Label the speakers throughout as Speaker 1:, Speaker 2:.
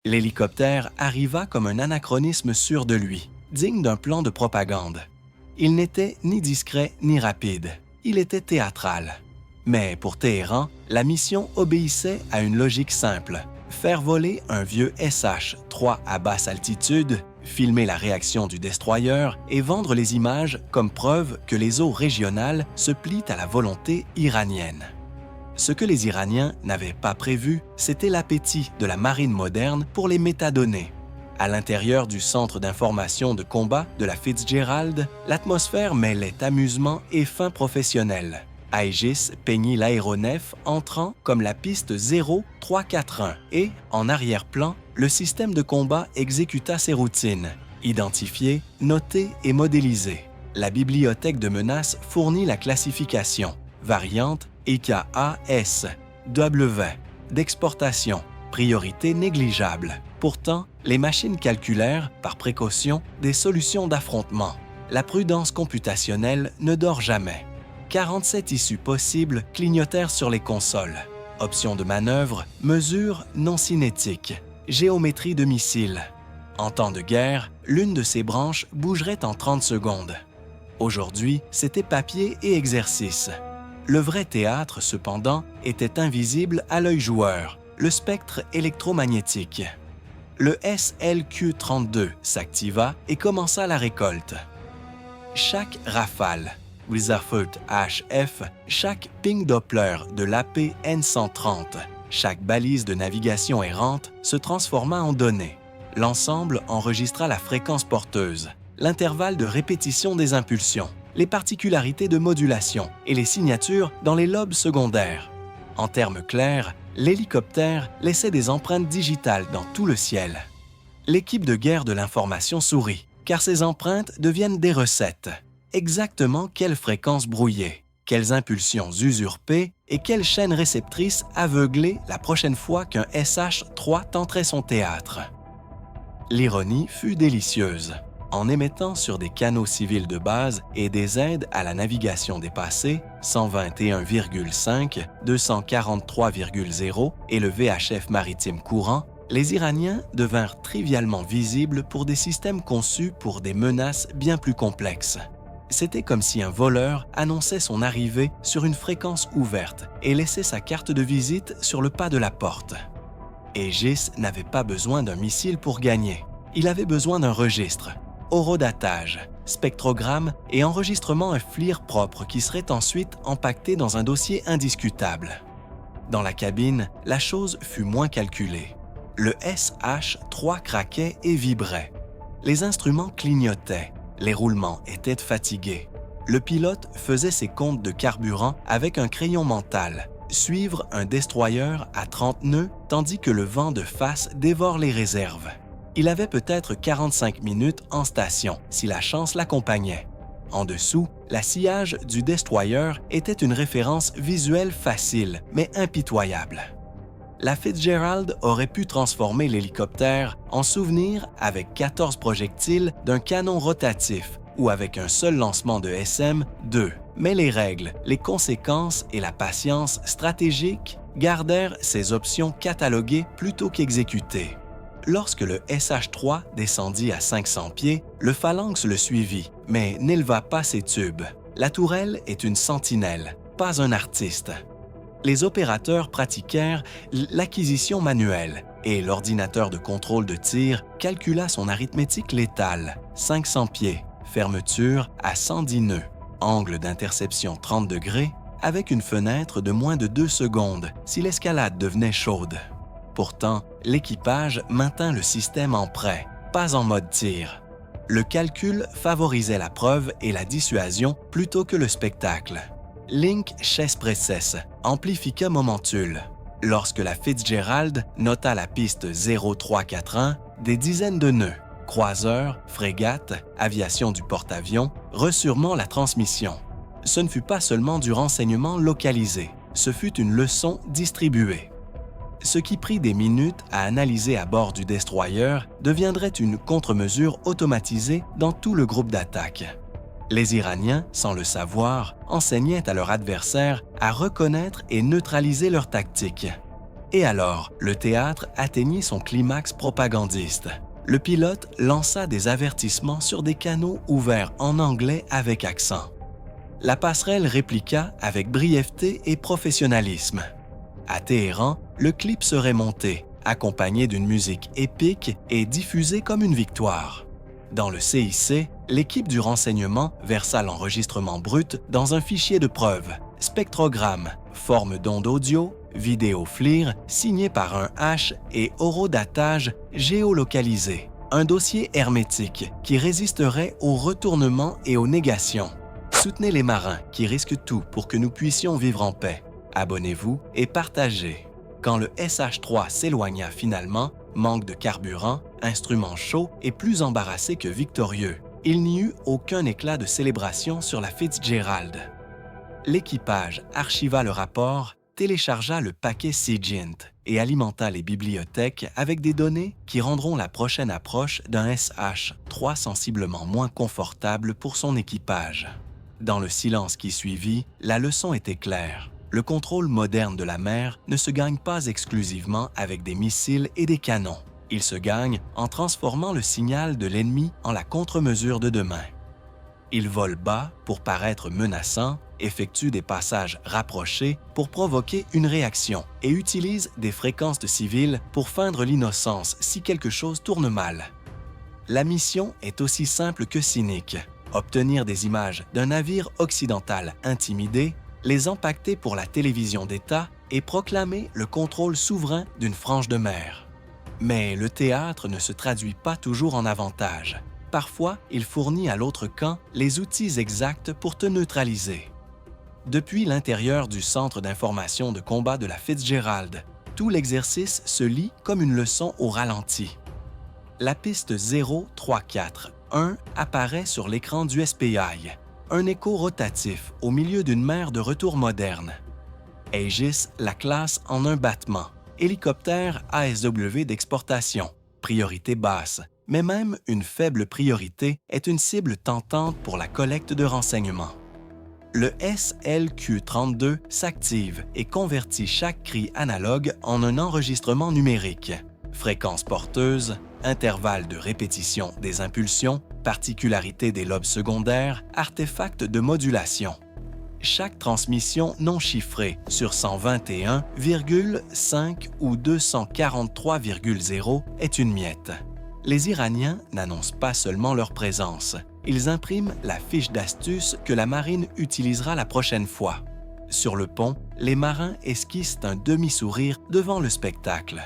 Speaker 1: L'hélicoptère arriva comme un anachronisme sûr de lui, digne d'un plan de propagande. Il n'était ni discret ni rapide, il était théâtral. Mais pour Téhéran, la mission obéissait à une logique simple: faire voler un vieux SH-3 à basse altitude, filmer la réaction du destroyer et vendre les images comme preuve que les eaux régionales se plient à la volonté iranienne. Ce que les Iraniens n'avaient pas prévu, c'était l'appétit de la marine moderne pour les métadonnées. À l'intérieur du centre d'information de combat de la Fitzgerald, l'atmosphère mêlait amusement et fin professionnel. Aegis peignit l'aéronef entrant comme la piste 0341 et, en arrière-plan, le système de combat exécuta ses routines, identifiées, notées et modélisées. La bibliothèque de menaces fournit la classification, variante IKAS, W, d'exportation, priorité négligeable. Pourtant, les machines calculèrent, par précaution, des solutions d'affrontement. La prudence computationnelle ne dort jamais. 47 issues possibles clignotèrent sur les consoles. Options de manœuvre, mesures non cinétiques, géométrie de missiles. En temps de guerre, l'une de ces branches bougerait en 30 secondes. Aujourd'hui, c'était papier et exercice. Le vrai théâtre, cependant, était invisible à l'œil joueur, le spectre électromagnétique. Le SLQ-32 s'activa et commença la récolte. Chaque rafale, Wizarfoot HF, chaque ping Doppler de l'AP-N130, chaque balise de navigation errante se transforma en données. L'ensemble enregistra la fréquence porteuse, l'intervalle de répétition des impulsions, les particularités de modulation et les signatures dans les lobes secondaires. En termes clairs, l'hélicoptère laissait des empreintes digitales dans tout le ciel. L'équipe de guerre de l'information sourit, car ces empreintes deviennent des recettes. Exactement quelle fréquence brouiller, quelles impulsions usurpées et quelle chaîne réceptrice aveugler la prochaine fois qu'un SH-3 tenterait son théâtre. L'ironie fut délicieuse. En émettant sur des canaux civils de base et des aides à la navigation dépassées, 121,5, 243,0 et le VHF maritime courant, les Iraniens devinrent trivialement visibles pour des systèmes conçus pour des menaces bien plus complexes. C'était comme si un voleur annonçait son arrivée sur une fréquence ouverte et laissait sa carte de visite sur le pas de la porte. Aegis n'avait pas besoin d'un missile pour gagner. Il avait besoin d'un registre, horodatage, spectrogramme et enregistrement un FLIR propre qui serait ensuite empaqueté dans un dossier indiscutable. Dans la cabine, la chose fut moins calculée. Le SH-3 craquait et vibrait. Les instruments clignotaient. Les roulements étaient fatigués. Le pilote faisait ses comptes de carburant avec un crayon mental, suivre un destroyer à 30 nœuds tandis que le vent de face dévore les réserves. Il avait peut-être 45 minutes en station, si la chance l'accompagnait. En dessous, l'assillage du destroyer était une référence visuelle facile, mais impitoyable. La Fitzgerald aurait pu transformer l'hélicoptère en souvenir avec 14 projectiles d'un canon rotatif ou avec un seul lancement de SM-2. Mais les règles, les conséquences et la patience stratégique gardèrent ces options cataloguées plutôt qu'exécutées. Lorsque le SH-3 descendit à 500 pieds, le Phalanx le suivit, mais n'éleva pas ses tubes. La tourelle est une sentinelle, pas un artiste. Les opérateurs pratiquèrent l'acquisition manuelle et l'ordinateur de contrôle de tir calcula son arithmétique létale, 500 pieds, fermeture à 110 nœuds, angle d'interception 30 degrés, avec une fenêtre de moins de 2 secondes si l'escalade devenait chaude. Pourtant, l'équipage maintint le système en prêt, pas en mode tir. Le calcul favorisait la preuve et la dissuasion plutôt que le spectacle. Link Chess Presses, Amplifica Momentul. Lorsque la Fitzgerald nota la piste 0341, des dizaines de nœuds, croiseurs, frégates, aviation du porte-avions, reçurent la transmission. Ce ne fut pas seulement du renseignement localisé, ce fut une leçon distribuée. Ce qui prit des minutes à analyser à bord du destroyer deviendrait une contre-mesure automatisée dans tout le groupe d'attaque. Les Iraniens, sans le savoir, enseignaient à leurs adversaires à reconnaître et neutraliser leurs tactiques. Et alors, le théâtre atteignit son climax propagandiste. Le pilote lança des avertissements sur des canaux ouverts en anglais avec accent. La passerelle répliqua avec brièveté et professionnalisme. À Téhéran, le clip serait monté, accompagné d'une musique épique et diffusé comme une victoire. Dans le CIC, l'équipe du renseignement versa l'enregistrement brut dans un fichier de preuve, spectrogramme, forme d'onde audio, vidéo FLIR signé par un H et horodatage géolocalisé, un dossier hermétique qui résisterait aux retournements et aux négations. Soutenez les marins qui risquent tout pour que nous puissions vivre en paix. Abonnez-vous et partagez. Quand le SH-3 s'éloigna finalement, manque de carburant, instrument chaud et plus embarrassé que victorieux, il n'y eut aucun éclat de célébration sur la Fitzgerald. L'équipage archiva le rapport, téléchargea le paquet SIGINT et alimenta les bibliothèques avec des données qui rendront la prochaine approche d'un SH-3 sensiblement moins confortable pour son équipage. Dans le silence qui suivit, la leçon était claire. Le contrôle moderne de la mer ne se gagne pas exclusivement avec des missiles et des canons. Il se gagne en transformant le signal de l'ennemi en la contre-mesure de demain. Il vole bas pour paraître menaçant, effectue des passages rapprochés pour provoquer une réaction et utilise des fréquences de civils pour feindre l'innocence si quelque chose tourne mal. La mission est aussi simple que cynique. Obtenir des images d'un navire occidental intimidé, les empaqueter pour la télévision d'État et proclamer le contrôle souverain d'une frange de mer. Mais le théâtre ne se traduit pas toujours en avantage. Parfois, il fournit à l'autre camp les outils exacts pour te neutraliser. Depuis l'intérieur du centre d'information de combat de la Fitzgerald, tout l'exercice se lit comme une leçon au ralenti. La piste 0341 apparaît sur l'écran du SPI, un écho rotatif au milieu d'une mer de retour moderne. Aegis la classe en un battement, hélicoptère ASW d'exportation, priorité basse, mais même une faible priorité est une cible tentante pour la collecte de renseignements. Le SLQ-32 s'active et convertit chaque cri analogue en un enregistrement numérique. Fréquence porteuse, intervalle de répétition des impulsions, particularité des lobes secondaires, artefacts de modulation. Chaque transmission non chiffrée sur 121,5 ou 243,0 est une miette. Les Iraniens n'annoncent pas seulement leur présence, ils impriment la fiche d'astuce que la marine utilisera la prochaine fois. Sur le pont, les marins esquissent un demi-sourire devant le spectacle.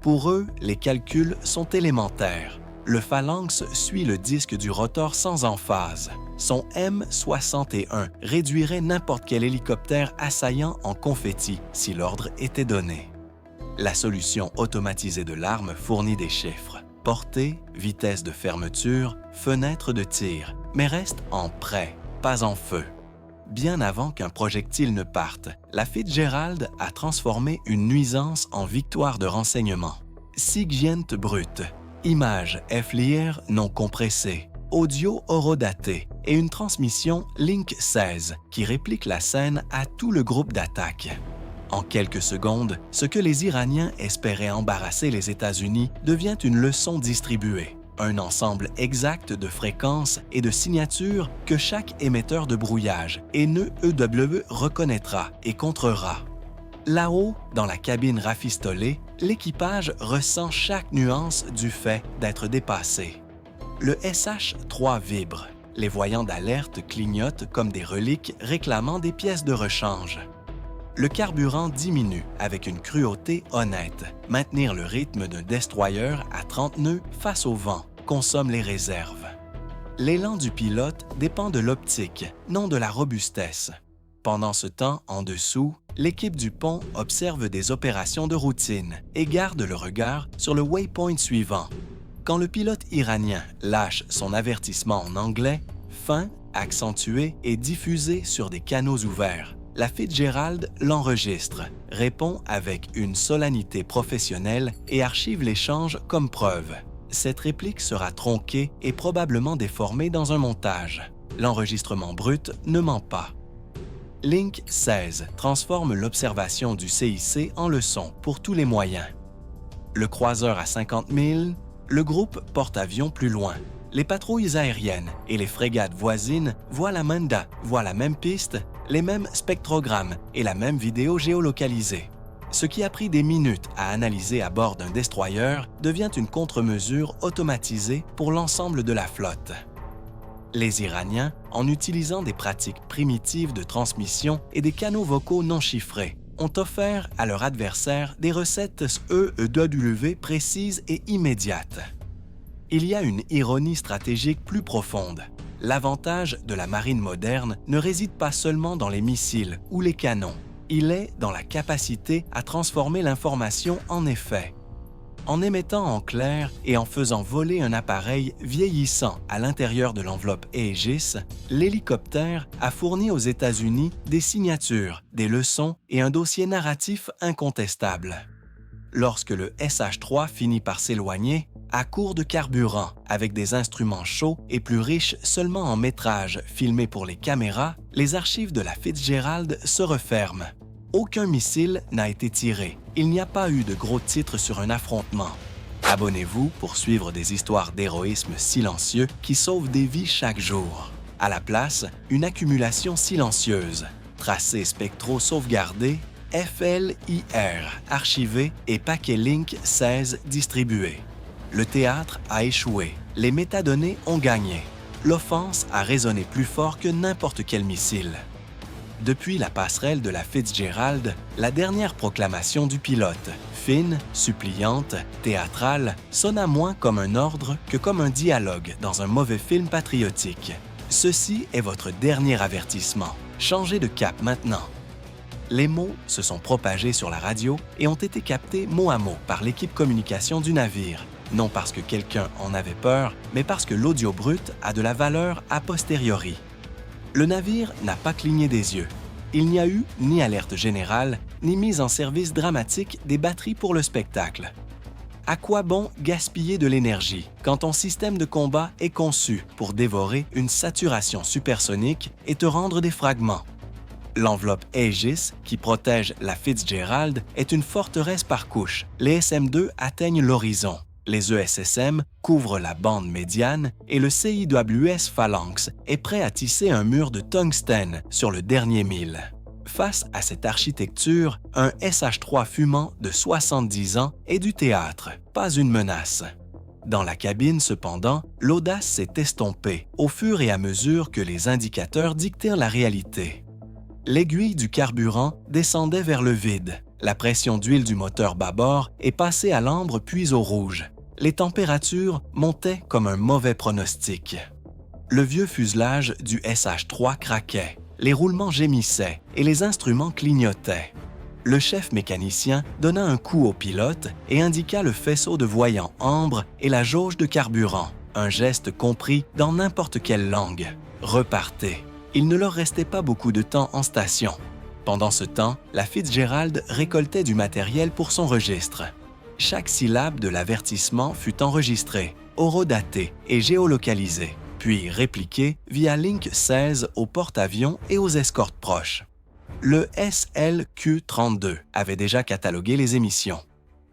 Speaker 1: Pour eux, les calculs sont élémentaires. Le phalanx suit le disque du rotor sans emphase. Son M61 réduirait n'importe quel hélicoptère assaillant en confetti si l'ordre était donné. La solution automatisée de l'arme fournit des chiffres. Portée, vitesse de fermeture, fenêtre de tir, mais reste en prêt, pas en feu. Bien avant qu'un projectile ne parte, la Fitzgerald a transformé une nuisance en victoire de renseignement. SIGINT brut, images FLIR non compressées, audio horodaté et une transmission Link 16 qui réplique la scène à tout le groupe d'attaque. En quelques secondes, ce que les Iraniens espéraient embarrasser les États-Unis devient une leçon distribuée, un ensemble exact de fréquences et de signatures que chaque émetteur de brouillage et nœud EW reconnaîtra et contrera. Là-haut, dans la cabine rafistolée, l'équipage ressent chaque nuance du fait d'être dépassé. Le SH-3 vibre. Les voyants d'alerte clignotent comme des reliques réclamant des pièces de rechange. Le carburant diminue avec une cruauté honnête. Maintenir le rythme d'un destroyer à 30 nœuds face au vent consomme les réserves. L'élan du pilote dépend de l'optique, non de la robustesse. Pendant ce temps, en dessous, l'équipe du pont observe des opérations de routine et garde le regard sur le waypoint suivant. Quand le pilote iranien lâche son avertissement en anglais, fin, accentué et diffusé sur des canaux ouverts, la Fitzgerald l'enregistre, répond avec une solennité professionnelle et archive l'échange comme preuve. Cette réplique sera tronquée et probablement déformée dans un montage. L'enregistrement brut ne ment pas. Link 16 transforme l'observation du CIC en leçon pour tous les moyens. Le croiseur à 50 000, le groupe porte-avions plus loin. Les patrouilles aériennes et les frégates voisines voient la Manda, voient la même piste, les mêmes spectrogrammes et la même vidéo géolocalisée. Ce qui a pris des minutes à analyser à bord d'un destroyer devient une contre-mesure automatisée pour l'ensemble de la flotte. Les Iraniens, en utilisant des pratiques primitives de transmission et des canaux vocaux non chiffrés, ont offert à leur adversaire des recettes EEW précises et immédiates. Il y a une ironie stratégique plus profonde. L'avantage de la marine moderne ne réside pas seulement dans les missiles ou les canons. Il est dans la capacité à transformer l'information en effet. En émettant en clair et en faisant voler un appareil vieillissant à l'intérieur de l'enveloppe Aegis, l'hélicoptère a fourni aux États-Unis des signatures, des leçons et un dossier narratif incontestable. Lorsque le SH-3 finit par s'éloigner, à court de carburant, avec des instruments chauds et plus riches seulement en métrage filmé pour les caméras, les archives de la Fitzgerald se referment. Aucun missile n'a été tiré. Il n'y a pas eu de gros titres sur un affrontement. Abonnez-vous pour suivre des histoires d'héroïsme silencieux qui sauvent des vies chaque jour. À la place, une accumulation silencieuse. Tracés spectraux sauvegardés, FLIR archivé et paquet Link 16 distribué. Le théâtre a échoué. Les métadonnées ont gagné. L'offense a résonné plus fort que n'importe quel missile. Depuis la passerelle de la Fitzgerald, la dernière proclamation du pilote, fine, suppliante, théâtrale, sonna moins comme un ordre que comme un dialogue dans un mauvais film patriotique. Ceci est votre dernier avertissement. Changez de cap maintenant. Les mots se sont propagés sur la radio et ont été captés mot à mot par l'équipe communication du navire, non parce que quelqu'un en avait peur, mais parce que l'audio brut a de la valeur a posteriori. Le navire n'a pas cligné des yeux. Il n'y a eu ni alerte générale, ni mise en service dramatique des batteries pour le spectacle. À quoi bon gaspiller de l'énergie quand ton système de combat est conçu pour dévorer une saturation supersonique et te rendre des fragments? L'enveloppe Aegis, qui protège la Fitzgerald, est une forteresse par couche. Les SM-2 atteignent l'horizon. Les ESSM couvrent la bande médiane et le CIWS Phalanx est prêt à tisser un mur de tungstène sur le dernier mille. Face à cette architecture, un SH-3 fumant de 70 ans est du théâtre, pas une menace. Dans la cabine, cependant, l'audace s'est estompée au fur et à mesure que les indicateurs dictèrent la réalité. L'aiguille du carburant descendait vers le vide. La pression d'huile du moteur bâbord est passée à l'ambre puis au rouge. Les températures montaient comme un mauvais pronostic. Le vieux fuselage du SH-3 craquait, les roulements gémissaient et les instruments clignotaient. Le chef mécanicien donna un coup au pilote et indiqua le faisceau de voyants ambre et la jauge de carburant, un geste compris dans n'importe quelle langue. Repartez. Il ne leur restait pas beaucoup de temps en station. Pendant ce temps, la Fitzgerald récoltait du matériel pour son registre. Chaque syllabe de l'avertissement fut enregistrée, horodatée et géolocalisée, puis répliquée via Link 16 aux porte-avions et aux escortes proches. Le SLQ-32 avait déjà catalogué les émissions.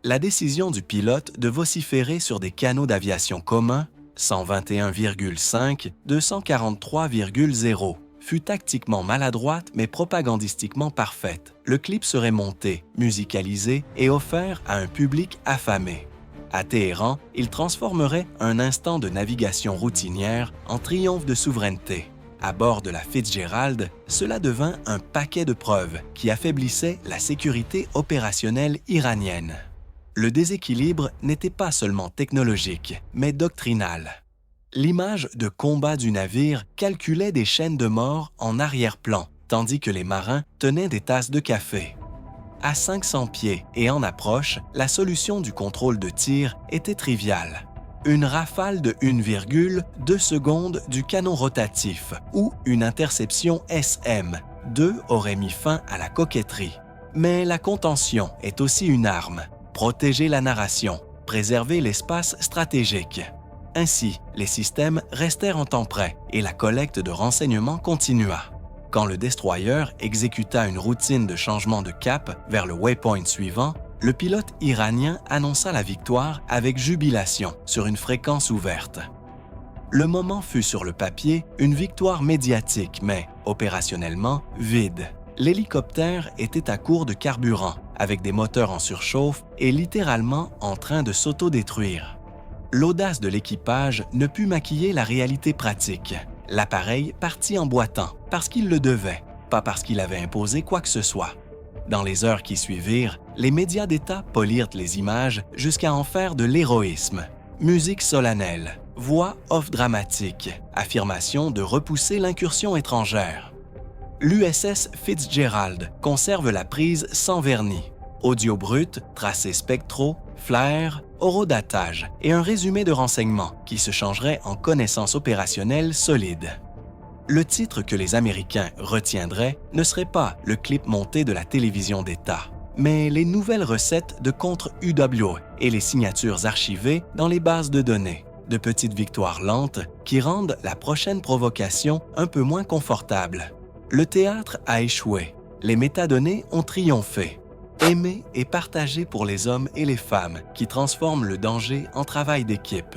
Speaker 1: La décision du pilote de vociférer sur des canaux d'aviation communs, 121,5, 243,0, fut tactiquement maladroite mais propagandistiquement parfaite. Le clip serait monté, musicalisé et offert à un public affamé. À Téhéran, il transformerait un instant de navigation routinière en triomphe de souveraineté. À bord de la Fitzgerald, cela devint un paquet de preuves qui affaiblissaient la sécurité opérationnelle iranienne. Le déséquilibre n'était pas seulement technologique, mais doctrinal. L'image de combat du navire calculait des chaînes de mort en arrière-plan, tandis que les marins tenaient des tasses de café. À 500 pieds et en approche, la solution du contrôle de tir était triviale. Une rafale de 1,2 secondes du canon rotatif ou une interception SM-2 aurait mis fin à la coquetterie. Mais la contention est aussi une arme. Protéger la narration, préserver l'espace stratégique. Ainsi, les systèmes restèrent en temps prêt et la collecte de renseignements continua. Quand le destroyer exécuta une routine de changement de cap vers le waypoint suivant, le pilote iranien annonça la victoire avec jubilation sur une fréquence ouverte. Le moment fut sur le papier une victoire médiatique, mais opérationnellement vide. L'hélicoptère était à court de carburant, avec des moteurs en surchauffe et littéralement en train de s'autodétruire. L'audace de l'équipage ne put maquiller la réalité pratique. L'appareil partit en boitant parce qu'il le devait, pas parce qu'il avait imposé quoi que ce soit. Dans les heures qui suivirent, les médias d'État polirent les images jusqu'à en faire de l'héroïsme. Musique solennelle, voix off dramatique, affirmation de repousser l'incursion étrangère. L'USS Fitzgerald conserve la prise sans vernis. Audio brut, tracés spectraux, flares, horodatage et un résumé de renseignements qui se changerait en connaissances opérationnelles solides. Le titre que les Américains retiendraient ne serait pas le clip monté de la télévision d'État, mais les nouvelles recettes de contre-UW et les signatures archivées dans les bases de données, de petites victoires lentes qui rendent la prochaine provocation un peu moins confortable. Le théâtre a échoué, les métadonnées ont triomphé. Aimer et partager pour les hommes et les femmes qui transforment le danger en travail d'équipe.